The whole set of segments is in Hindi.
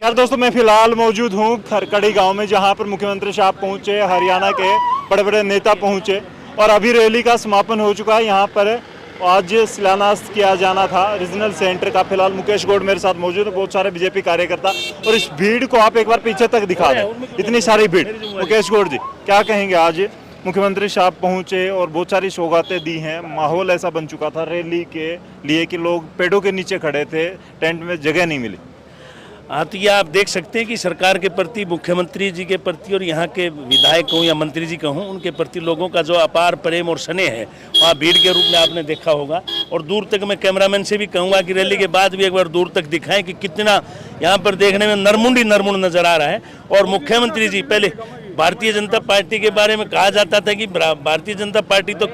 यार दोस्तों, मैं फिलहाल मौजूद हूँ खरकड़ी गांव में, जहां पर मुख्यमंत्री साहब पहुंचे, हरियाणा के बड़े बड़े नेता पहुंचे और अभी रैली का समापन हो चुका है। यहां पर आज शिलान्यास किया जाना था रीजनल सेंटर का। फिलहाल मुकेश गौड़ मेरे साथ मौजूद है, बहुत सारे बीजेपी कार्यकर्ता, और इस भीड़ को आप एक बार पीछे तक दिखा दें, इतनी सारी भीड़। मुकेश गौड़ जी, क्या कहेंगे? आज मुख्यमंत्री साहब पहुंचे और बहुत सारी सौगातें दी हैं, माहौल ऐसा बन चुका था रैली के लिए कि लोग पेड़ों के नीचे खड़े थे, टेंट में जगह नहीं मिली। हाँ, तो ये आप देख सकते हैं कि सरकार के प्रति, मुख्यमंत्री जी के प्रति और यहाँ के विधायक कहूँ या मंत्री जी कहूँ, उनके प्रति लोगों का जो अपार प्रेम और स्नेह है, वहाँ भीड़ के रूप में आपने देखा होगा। और दूर तक मैं कैमरामैन से भी कहूँगा कि रैली के बाद भी एक बार दूर तक दिखाएं कि कितना यहाँ पर देखने में नरमुंड नज़र आ रहा है। और मुख्यमंत्री जी, पहले भारतीय जनता पार्टी के बारे में कहा जाता था कि भारतीय जनता पार्टी तो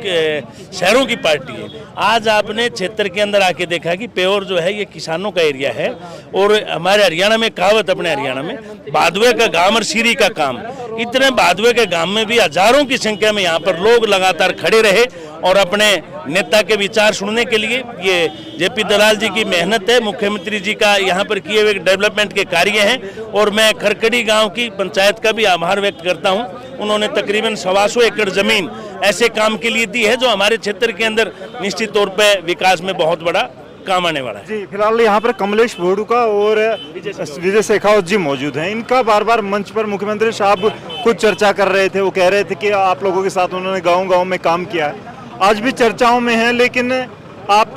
शहरों की पार्टी है। आज आपने क्षेत्र के अंदर आके देखा कि प्योर जो है ये किसानों का एरिया है। और हमारे हरियाणा में कहावत, अपने हरियाणा में बादवे का गांव और सीरी का काम, इतने बादवे के गांव में भी हजारों की संख्या में यहाँ पर लोग लगातार खड़े रहे और अपने नेता के विचार सुनने के लिए। ये जेपी दलाल जी की मेहनत है, मुख्यमंत्री जी का यहाँ पर किए हुए डेवलपमेंट के कार्य हैं। और मैं खरकड़ी गांव की पंचायत का भी आभार व्यक्त करता हूं। उन्होंने तकरीबन 125 एकड़ जमीन ऐसे काम के लिए दी है जो हमारे क्षेत्र के अंदर निश्चित तौर पर विकास में बहुत बड़ा काम आने वाला है। जी, फिलहाल यहाँ पर कमलेश भोडुका और विजय शेखावत जी मौजूद हैं। इनका बार बार मंच पर मुख्यमंत्री साहब कुछ चर्चा कर रहे थे। वो कह रहे थे कि आप लोगों के साथ उन्होंने गाँव-गाँव में काम किया है, आज भी चर्चाओं में है, लेकिन आप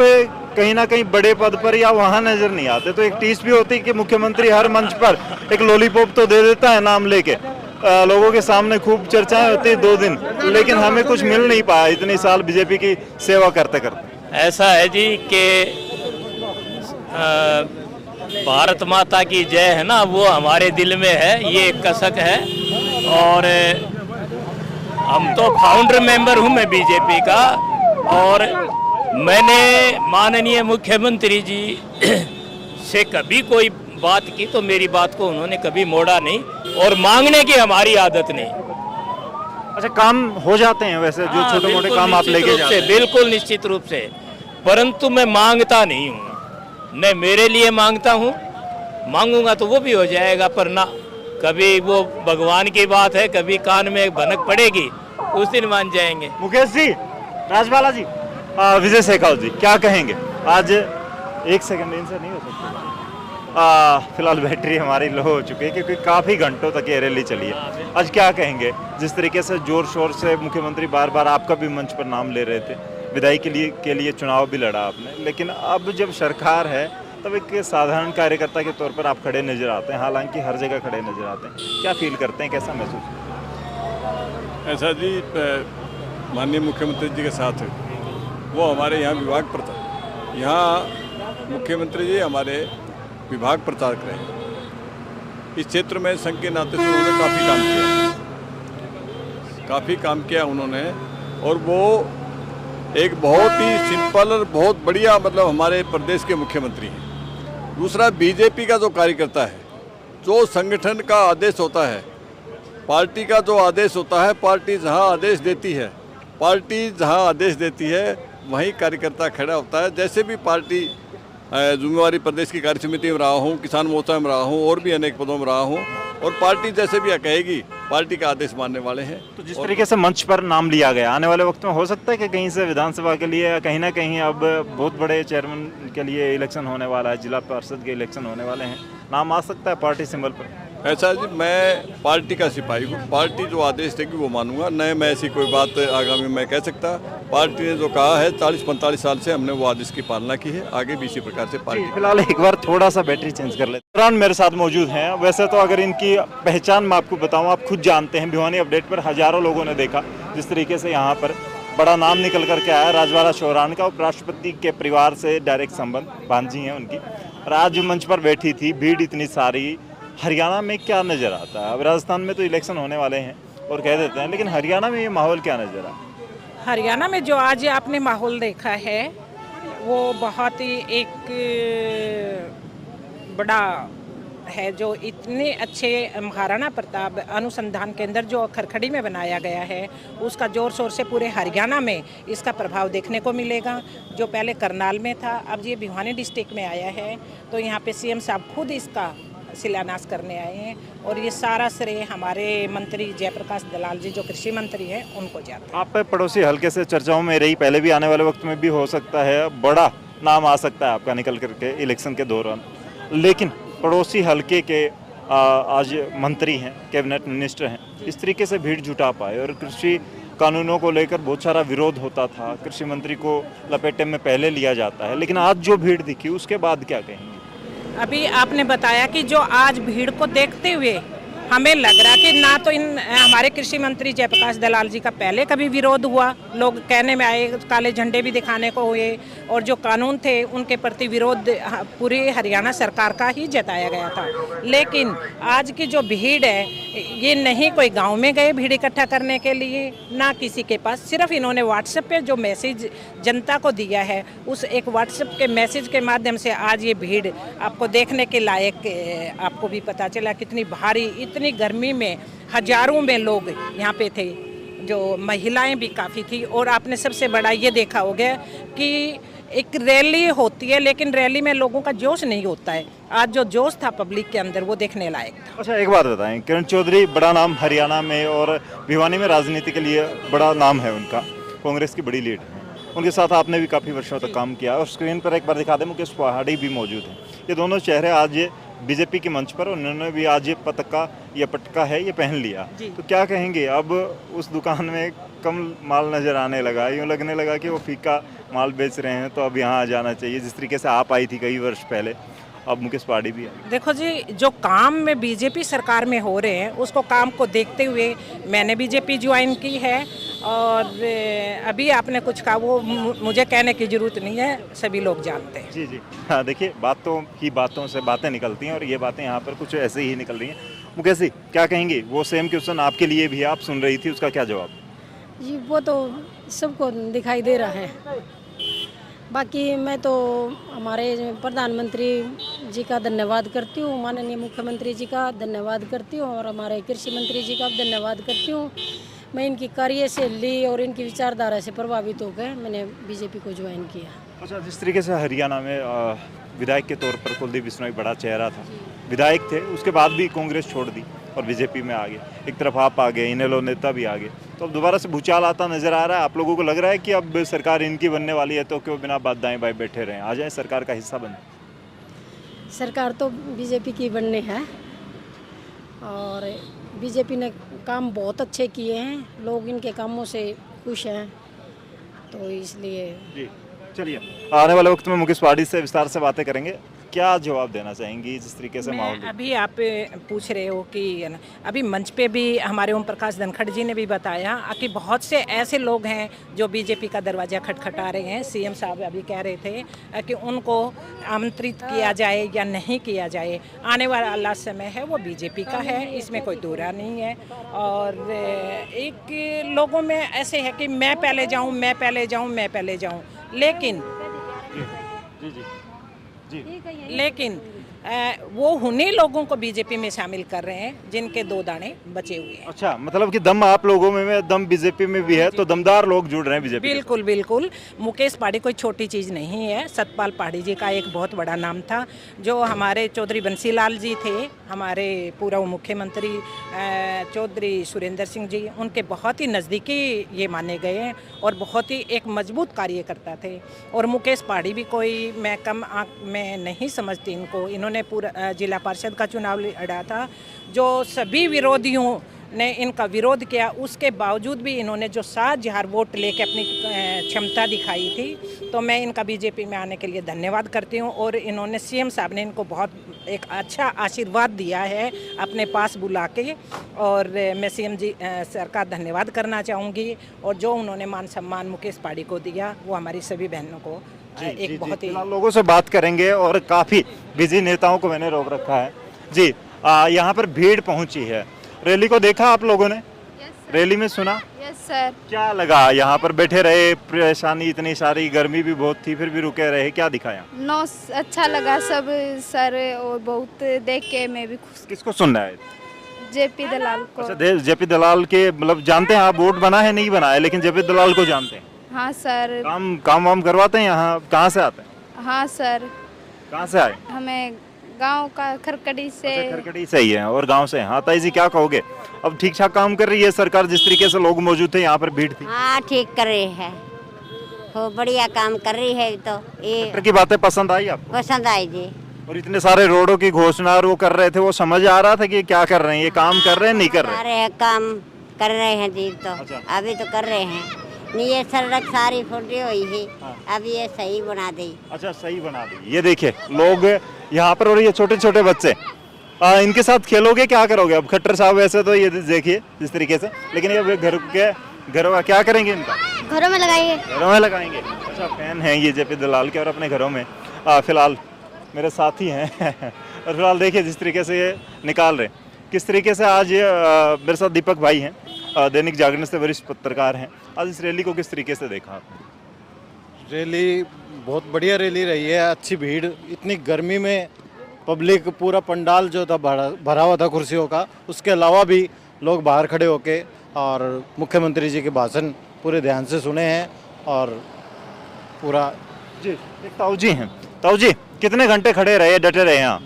कहीं ना कहीं बड़े पद पर या वहाँ नजर नहीं आते। तो एक टीस भी होती है कि मुख्यमंत्री हर मंच पर एक लॉलीपॉप तो दे देता है नाम लेके, लोगों के सामने खूब चर्चाएं होती है 2 दिन, लेकिन हमें कुछ मिल नहीं पाया इतनी साल बीजेपी की सेवा करते करते। ऐसा है जी कि भारत माता की जय है ना, वो हमारे दिल में है, ये कसक है। और हम तो फाउंडर मेंबर हूँ मैं बीजेपी का, और मैंने माननीय मुख्यमंत्री जी से कभी कोई बात की तो मेरी बात को उन्होंने कभी मोड़ा नहीं, और मांगने की हमारी आदत नहीं। अच्छा, काम हो जाते हैं वैसे जो छोटे मोटे काम आप लेके जाते हैं? बिल्कुल निश्चित रूप से, परंतु मैं मांगता नहीं हूँ, न मेरे लिए मांगता हूँ। मांगूंगा तो वो भी हो जाएगा, पर ना, कभी वो भगवान की बात है, कभी कान में भनक पड़ेगी, उस दिन मान जाएंगे। मुकेश जी, राजबाला जी, विजय शेखावत जी, क्या कहेंगे? आज 1 सेकंड इनसे नहीं हो सकता। फिलहाल बैटरी हमारी लो हो चुकी है क्योंकि काफ़ी घंटों तक ये रैली चली है। आज क्या कहेंगे? जिस तरीके से जोर शोर से मुख्यमंत्री बार बार आपका भी मंच पर नाम ले रहे थे, विधायक के लिए चुनाव भी लड़ा आपने, लेकिन अब जब सरकार है तब एक साधारण कार्यकर्ता के तौर पर आप खड़े नजर आते हैं, हालांकि हर जगह खड़े नजर आते हैं। क्या फील करते हैं, कैसा महसूस? ऐसा जी, माननीय मुख्यमंत्री जी के साथ वो हमारे यहाँ विभाग प्रचार, यहाँ मुख्यमंत्री जी हमारे विभाग प्रचारक रहे। इस क्षेत्र में संघ के नाते से उन्होंने काफ़ी काम किया उन्होंने, और वो एक बहुत ही सिंपल और बहुत बढ़िया, मतलब हमारे प्रदेश के मुख्यमंत्री हैं। दूसरा, बीजेपी का जो कार्यकर्ता है, जो संगठन का आदेश होता है, पार्टी का जो आदेश होता है, पार्टी जहां आदेश देती है वहीं कार्यकर्ता खड़ा होता है। जैसे भी पार्टी जिम्मेवारी प्रदेश की कार्य समिति में रहा हूँ, किसान मोर्चा में रहा हूँ, और भी अनेक पदों में रहा हूँ, और पार्टी जैसे भी कहेगी पार्टी का आदेश मानने वाले हैं। तो जिस तरीके से मंच पर नाम लिया गया, आने वाले वक्त में हो सकता है कि कहीं से विधानसभा के लिए, कहीं ना कहीं अब बहुत बड़े चेयरमैन के लिए इलेक्शन होने वाला है, जिला पार्षद के इलेक्शन होने वाले हैं, नाम आ सकता है पार्टी सिंबल पर? ऐसा जी, मैं पार्टी का सिपाही हूँ, पार्टी जो आदेश देगी वो मानूंगा, न मैं ऐसी कोई बात आगामी मैं कह सकता। पार्टी ने जो कहा है, 40-45 साल से हमने वो आदेश की पालना की है, आगे भी इसी प्रकार से पार्टी। फिलहाल एक बार थोड़ा सा बैटरी चेंज कर लेते हैं। मेरे साथ मौजूद हैं। वैसे तो अगर इनकी पहचान मैं आपको बताऊं, आप खुद जानते हैं, भिवानी अपडेट पर हजारों लोगों ने देखा जिस तरीके से यहाँ पर बड़ा नाम निकल करके आया राजबाला चौरान का। उपराष्ट्रपति के परिवार से डायरेक्ट संबंध, भांजी हैं उनकी, और आज मंच पर बैठी थी भीड़ इतनी सारी। हरियाणा में क्या नज़र आता है? अब राजस्थान में तो इलेक्शन होने वाले हैं और कह देते हैं, लेकिन हरियाणा में ये माहौल क्या नज़र आता है? हरियाणा में जो आज आपने माहौल देखा है वो बहुत ही एक बड़ा है, जो इतने अच्छे महाराणा प्रताप अनुसंधान केंद्र जो खरखड़ी में बनाया गया है, उसका जोर शोर से पूरे हरियाणा में इसका प्रभाव देखने को मिलेगा। जो पहले करनाल में था, अब ये भिवानी डिस्ट्रिक्ट में आया है, तो यहाँ पे सीएम साहब खुद इसका शिलान्यास करने आए हैं और ये सारा श्रेय हमारे मंत्री जयप्रकाश दलाल जी जो कृषि मंत्री हैं उनको जाता है। आप पड़ोसी हल्के से चर्चाओं में रही, पहले भी आने वाले वक्त में भी हो सकता है बड़ा नाम आ सकता है आपका निकल करके इलेक्शन के दौरान, लेकिन पड़ोसी हल्के के आज मंत्री हैं, कैबिनेट मिनिस्टर हैं, इस तरीके से भीड़ जुटा पाए और कृषि कानूनों को लेकर बहुत सारा विरोध होता था, कृषि मंत्री को लपेटे में पहले लिया जाता है, लेकिन आज जो भीड़ दिखी उसके बाद क्या कहेंगे? अभी आपने बताया कि जो आज भीड़ को देखते हुए हमें लग रहा कि ना तो इन हमारे कृषि मंत्री जयप्रकाश दलाल जी का पहले कभी विरोध हुआ, लोग कहने में आए, काले झंडे भी दिखाने को हुए और जो कानून थे उनके प्रति विरोध पूरी हरियाणा सरकार का ही जताया गया था। लेकिन आज की जो भीड़ है ये नहीं कोई गांव में गए भीड़ इकट्ठा करने के लिए, ना किसी के पास, सिर्फ इन्होंने व्हाट्सएप पे जो मैसेज जनता को दिया है उस एक व्हाट्सएप के मैसेज के माध्यम से आज ये भीड़ आपको देखने के लायक आपको भी पता चला कितनी भारी, इतनी गर्मी में हजारों में लोग यहाँ पे थे, जो महिलाएं भी काफ़ी थी। और आपने सबसे बड़ा ये देखा होगा कि एक रैली होती है लेकिन रैली में लोगों का जोश नहीं होता है, आज जो जोश था पब्लिक के अंदर वो देखने लायक था। अच्छा, एक बात बताएं, किरण चौधरी बड़ा नाम हरियाणा में और भिवानी में राजनीति के लिए बड़ा नाम है उनका, कांग्रेस की बड़ी लीड है, उनके साथ आपने भी काफ़ी वर्षों तक काम किया और स्क्रीन पर एक बार दिखा दें, मुकेश पहाड़ी भी मौजूद हैं। ये दोनों चेहरे आज बीजेपी के मंच पर, उन्होंने भी आज ये पतका या पटका है ये पहन लिया, तो क्या कहेंगे? अब उस दुकान में कम माल नज़र आने लगा, यूँ लगने लगा कि वो फीका माल बेच रहे हैं, तो अब यहाँ आ जाना चाहिए, जिस तरीके से आप आई थी कई वर्ष पहले, अब मुकेश पहाड़ी भी है। देखो जी, जो काम में बीजेपी सरकार में हो रहे हैं उसको काम को देखते हुए मैंने बीजेपी ज्वाइन की है और अभी आपने कुछ कहा वो मुझे कहने की जरूरत नहीं है, सभी लोग जानते हैं। जी जी, हाँ, देखिए बातों से बातें निकलती हैं और ये बातें यहाँ पर कुछ ऐसे ही निकल रही हैं। मुकेश जी, क्या कहेंगे? वो सेम क्वेश्चन आपके लिए भी आप सुन रही थी, उसका क्या जवाब? जी, वो तो सबको दिखाई दे रहा है, बाकी मैं तो हमारे प्रधानमंत्री जी का धन्यवाद करती हूँ, माननीय मुख्यमंत्री जी का धन्यवाद करती हूँ और हमारे कृषि मंत्री जी का धन्यवाद करती हूँ। मैं इनकी कार्यशैली और इनकी विचारधारा से प्रभावित होकर मैंने बीजेपी को ज्वाइन किया। अच्छा, जिस तरीके से हरियाणा में विधायक के तौर पर कुलदीप बिश्नोई बड़ा चेहरा था, विधायक थे, उसके बाद भी कांग्रेस छोड़ दी और बीजेपी में आ गए, एक तरफ आप आ गए, इनेलो नेता भी आ गए, तो अब दोबारा से भूचाल आता नजर आ रहा है। आप लोगों को लग रहा है कि अब सरकार इनकी बनने वाली है, तो क्यों बिना बात दाएं बाएं बैठे रहें, आ जाए सरकार का हिस्सा बने? सरकार तो बीजेपी की बननी है और बीजेपी ने काम बहुत अच्छे किए हैं, लोग इनके कामों से खुश हैं, तो इसलिए। जी, चलिए, आने वाले वक्त में मुकेश पहाड़ी से विस्तार से बातें करेंगे। क्या जवाब देना चाहेंगी जिस तरीके से माहौल? अभी आप पूछ रहे हो कि अभी मंच पे भी हमारे ओम प्रकाश धनखड़ जी ने भी बताया कि बहुत से ऐसे लोग हैं जो बीजेपी का दरवाज़ा खटखटा रहे हैं। सीएम साहब अभी कह रहे थे कि उनको आमंत्रित किया जाए या नहीं किया जाए, आने वाला समय है वो बीजेपी का है, इसमें कोई दूरा नहीं है। और एक लोगों में ऐसे है कि मैं पहले जाऊँ, मैं पहले जाऊँ, मैं पहले जाऊँ, लेकिन लेकिन वो उन्हीं लोगों को बीजेपी में शामिल कर रहे हैं जिनके 2 दाने बचे हुए हैं। अच्छा, मतलब कि दम आप लोगों में दम बीजेपी में भी है, तो दमदार लोग जुड़ रहे हैं बीजेपी। बिल्कुल बिल्कुल, मुकेश पहाड़ी कोई छोटी चीज़ नहीं है। सतपाल पहाड़ी जी का एक बहुत बड़ा नाम था, जो हमारे चौधरी बंसीलाल जी थे, हमारे पूर्व मुख्यमंत्री चौधरी सुरेंद्र सिंह जी, उनके बहुत ही नज़दीकी ये माने गए हैं और बहुत ही एक मजबूत कार्यकर्ता थे। और मुकेश पहाड़ी भी कोई मैं कम आँख में नहीं समझती इनको, इन्होंने पूरा जिला पार्षद का चुनाव लड़ा था, जो सभी विरोधियों ने इनका विरोध किया, उसके बावजूद भी इन्होंने जो 7,000 वोट लेके अपनी क्षमता दिखाई थी, तो मैं इनका बीजेपी में आने के लिए धन्यवाद करती हूँ। और इन्होंने सीएम साहब ने इनको बहुत एक अच्छा आशीर्वाद दिया है अपने पास बुला के, और मैं सीएम जी सर का धन्यवाद करना चाहूँगी। और जो उन्होंने मान सम्मान मुकेश पहाड़ी को दिया वो हमारी सभी बहनों को एक बहुत ही। लोगों से बात करेंगे और काफ़ी बिजी नेताओं को मैंने रोक रखा है। जी, यहाँ पर भीड़ पहुँची है, रैली को देखा आप लोगों ने? रैली में सुना? Yes sir. क्या लगा? यहाँ पर बैठे रहे, परेशानी इतनी सारी, गर्मी भी बहुत थी, फिर भी रुके रहे, क्या दिखाया? नो, अच्छा लगा सब सर, और बहुत देख के मैं भी खुश। किसको सुनना है? जेपी दलाल को। अच्छा, जेपी दलाल के मतलब जानते हैं आप? वोट बना है नहीं बना है, लेकिन जेपी दलाल को जानते हैं? हाँ सर। काम वाम करवाते हैं यहाँ? कहाँ से आते हैं? हाँ सर। कहाँ से आए? हमें गांव का खरकड़ी से। अच्छा, खरकड़ी से ही है और गांव से हैं। हाँ ताई जी, क्या कहोगे? अब ठीक ठाक काम कर रही है सरकार? जिस तरीके से लोग मौजूद थे, यहाँ पर भीड़ थी। हाँ ठीक कर रही है, हो बढ़िया काम कर रही है। तो ये डॉक्टर की बातें पसंद आई आपको? पसंद आई जी। और इतने सारे रोडों की घोषणा और वो कर रहे थे, वो समझ आ रहा था कि क्या कर रहे हैं, ये काम कर रहे हैं नहीं कर रहे हैं? सारे काम कर रहे हैं जी। तो अच्छा। अभी तो कर रहे हैं नहीं, ये सड़क सारी फूटी हुई है, अभी ये सही बना दी। अच्छा, सही बना दी। ये देखिए लोग यहाँ पर, और ये छोटे छोटे बच्चे, इनके साथ खेलोगे, क्या करोगे? अब खट्टर साहब वैसे तो ये देखिए जिस तरीके से, लेकिन ये घरों का क्या करेंगे? इनका घरों में लगाएंगे। घरों में लगाएंगे। अच्छा, फैन हैं ये जेपी दलाल के और अपने घरों में फिलहाल मेरे साथी हैं और फिलहाल देखिए जिस तरीके से ये निकाल रहे हैं, किस तरीके से आज मेरे साथ दीपक भाई हैं, दैनिक जागरण से वरिष्ठ पत्रकार हैं। आज इस रैली को किस तरीके से देखा आपने? रैली बहुत बढ़िया रैली रही है, अच्छी भीड़, इतनी गर्मी में पब्लिक, पूरा पंडाल जो था भरा हुआ था कुर्सियों का, उसके अलावा भी लोग बाहर खड़े होके और मुख्यमंत्री जी के भाषण पूरे ध्यान से सुने हैं और पूरा। जी, एक ताऊ जी हैं। ताऊ जी, कितने घंटे खड़े रहे, डटे रहे यहाँ?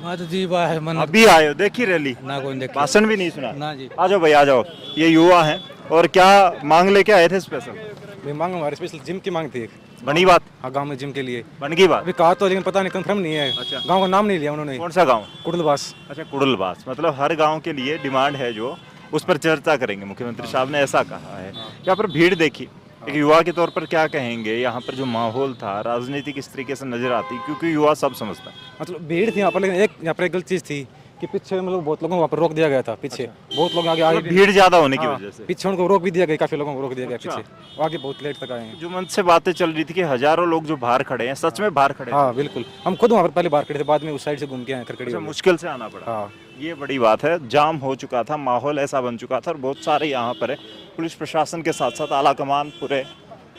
अभी आए हो, देखी रैली? ना कोई देखे, भाषण भी नहीं सुना? ना जी। आ जाओ भाई, आ जाओ। ये युवा हैं और क्या मांग लेके आए थे स्पेशल? मांग हमारे स्पेशल जिम की मांग थी एक। बनी बात? हाँ, गांव में जिम के लिए बन गई बात? अभी कहा तो, लेकिन पता नहीं, कंफर्म नहीं है। अच्छा। गांव का नाम नहीं लिया उन्होंने। कौन सा गांव? कुड़लवास। अच्छा, कुड़लवास। मतलब हर गांव के लिए डिमांड है जो, उस पर चर्चा करेंगे। मुख्यमंत्री साहब ने ऐसा कहा है। यहाँ पर भीड़ देखी, एक युवा के तौर पर क्या कहेंगे? यहाँ पर जो माहौल था, राजनीति किस तरीके से नजर आती? क्योंकि युवा सब समझता है। मतलब भीड़ थी यहाँ पर, लेकिन यहाँ पर एक गलत चीज थी कि पीछे मतलब बहुत लोगों को वहाँ पर रोक दिया गया था। पीछे बहुत लोग आगे मतलब भीड़ ज्यादा होने की वजह से पीछे उनको रोक भी दिया गया, काफी लोगों को रोक दिया गया पीछे, आगे बहुत लेट तक आए हैं। जो मन से बातें चल रही थी कि हजारों लोग जो बाहर खड़े हैं, सच में बाहर खड़े हैं? हाँ बिल्कुल, हम खुद वहाँ पर पहले बाहर खड़े थे, बाद में उस साइड से घूम के आए खरकड़ी। मुश्किल से आना पड़ा। हाँ, ये बड़ी बात है। जाम हो चुका था, माहौल ऐसा बन चुका था और बहुत सारे यहाँ पर पुलिस प्रशासन के साथ साथ आला कमान पूरे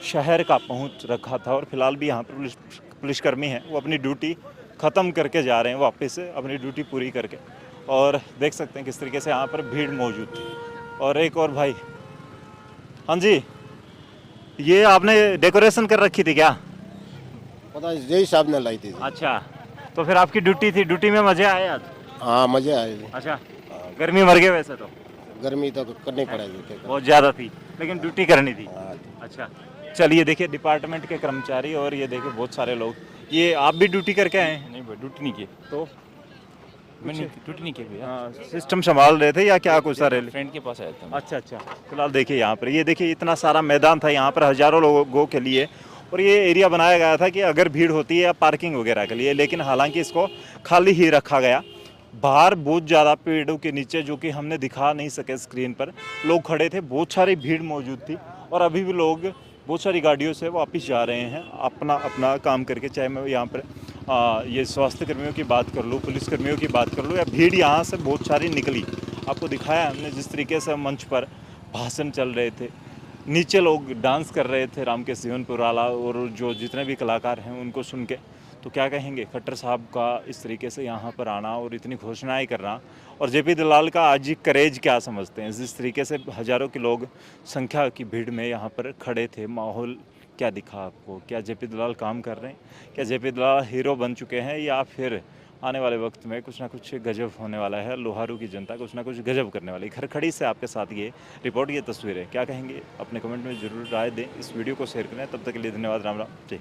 शहर का पहुँच रखा था। और फिलहाल भी यहाँ पर पुलिसकर्मी हैं, वो अपनी ड्यूटी ख़त्म करके जा रहे हैं वापस से, अपनी ड्यूटी पूरी करके। और देख सकते हैं किस तरीके से यहाँ पर भीड़ मौजूद थी। और एक और भाई, हाँ जी, ये आपने डेकोरेशन कर रखी थी क्या? पता यही साहब ने लाई थी। अच्छा, तो फिर आपकी ड्यूटी थी, ड्यूटी में मजे आए आज? हाँ मजे आए। अच्छा, गर्मी मर गए वैसे तो? गर्मी तो करनी पड़ेगी, बहुत ज़्यादा थी, लेकिन ड्यूटी करनी थी। अच्छा, चलिए देखिए डिपार्टमेंट के कर्मचारी और ये देखिए बहुत सारे लोग। ये आप भी ड्यूटी करके आए हैं? नहीं भाई, ड्यूटी नहीं की। तो मैंने ड्यूटी नहीं की भैया। सिस्टम संभाल रहे थे या क्या कुछ सारे? फ्रेंड के पास आया था। अच्छा अच्छा। फिलहाल देखिए यहाँ पर, ये देखिए इतना सारा मैदान था यहाँ पर हजारों लोगों के लिए, और ये एरिया बनाया गया था कि अगर भीड़ होती है या पार्किंग वगैरह के लिए, लेकिन हालांकि इसको खाली ही रखा गया। बाहर बहुत ज़्यादा पेड़ों के नीचे, जो कि हमने दिखा नहीं सके स्क्रीन पर, लोग खड़े थे, बहुत सारी भीड़ मौजूद थी। और अभी भी लोग बहुत सारी गाड़ियों से वापस जा रहे हैं अपना अपना काम करके। चाहे मैं यहाँ पर ये स्वास्थ्य कर्मियों की बात कर लूँ, पुलिस कर्मियों की बात कर लूँ, या भीड़ यहाँ से बहुत सारी निकली। आपको दिखाया हमने जिस तरीके से मंच पर भाषण चल रहे थे, नीचे लोग डांस कर रहे थे, राम के सिवनपुराला और जो जितने भी कलाकार हैं उनको सुन के। तो क्या कहेंगे खट्टर साहब का इस तरीके से यहाँ पर आना और इतनी घोषणाएं करना, और जेपी दलाल का आज करेज क्या समझते हैं? जिस तरीके से हजारों के लोग संख्या की भीड़ में यहाँ पर खड़े थे, माहौल क्या दिखा आपको? क्या जेपी दलाल काम कर रहे हैं? क्या जेपी दलाल हीरो बन चुके हैं, या फिर आने वाले वक्त में कुछ ना कुछ गजब होने वाला है? लोहारू की जनता कुछ ना कुछ गजब करने वाली। खरखड़ी से आपके साथ ये रिपोर्ट, ये तस्वीरें, क्या कहेंगे? अपने कमेंट में जरूर राय दें, इस वीडियो को शेयर करें। तब तक के लिए धन्यवाद, राम राम, जय।